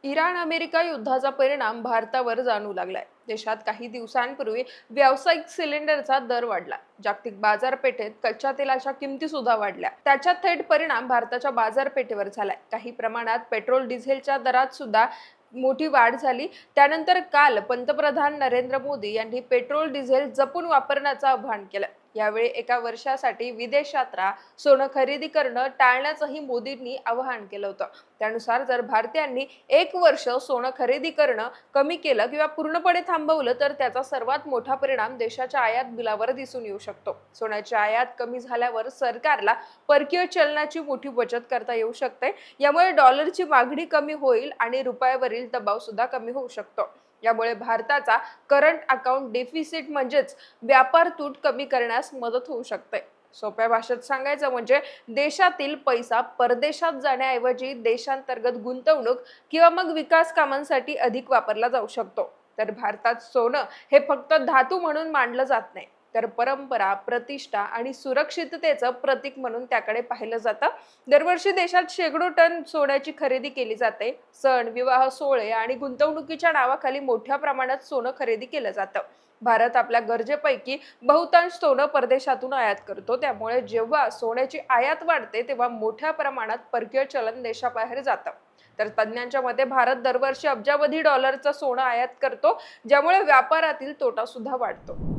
Iran America युद्धाचा परिणाम भारतावर जाणवू लागलाय। देशात काही दिवसांपूर्वी व्यावसायिक सिलेंडरचा दर वाढला। जागतिक बाजारपेठेत कच्च्या तेलाच्या किमती सुद्धा वाढल्या। त्याचा थेट परिणाम भारताच्या बाजारपेठेवर झालाय। काही प्रमाणात पेट्रोल डिझेलच्या दरात सुद्धा मोठी वाढ झाली। त्यानंतर काल पंतप्रधान नरेंद्र मोदी यांनी पेट्रोल डिझेल जपून वापरण्याचं आवाहन केलं। यावेळी एका वर्षासाठी विदेश यात्रा, सोनं खरेदी करणं टाळण्याचंही मोदींनी आवाहन केलं होतं। त्यानुसार जर भारतीयांनी एक वर्ष सोनं खरेदी करणं कमी केलं किंवा पूर्णपणे थांबवलं तर त्याचा सर्वात मोठा परिणाम देशाच्या आयात बिलावर दिसून येऊ शकतो। सोन्याची आयात कमी झाल्यावर सरकारला परकीय चलनाची मोठी बचत करता येऊ शकते। यामुळे डॉलरची मागणी कमी होईल आणि रुपयावरील दबाव सुद्धा कमी होऊ शकतो। यामुळे भारताचा करंट अकाउंट डेफिसिट म्हणजेच व्यापार तूट कमी करण्यास मदत होऊ शकते। सोप्या भाषेत सांगायचं म्हणजे देशातील पैसा परदेशात जाण्याऐवजी देशांतर्गत गुंतवणूक किंवा मग विकास कामांसाठी अधिक वापरला जाऊ शकतो। तर भारतात सोनं हे फक्त धातू म्हणून मानलं जात नाही, तर परंपरा, प्रतिष्ठा आणि सुरक्षिततेचं प्रतीक म्हणून त्याकडे पाहिलं जातं। दरवर्षी देशात शेकडो टन सोन्याची खरेदी केली जाते। सण, विवाह सोहळे आणि गुंतवणुकीच्या नावाखाली मोठ्या प्रमाणात सोनं खरेदी केलं जातं। भारत आपल्या गरजेपैकी बहुतांश सोनं परदेशातून आयात करतो। त्यामुळे जेव्हा सोन्याची आयात वाढते तेव्हा मोठ्या प्रमाणात परकीय चलन देशाबाहेर जातं। तर तज्ञांच्या मते भारत दरवर्षी अब्जावधी डॉलरचं सोनं आयात करतो, ज्यामुळे व्यापारातील तोटा सुद्धा वाढतो।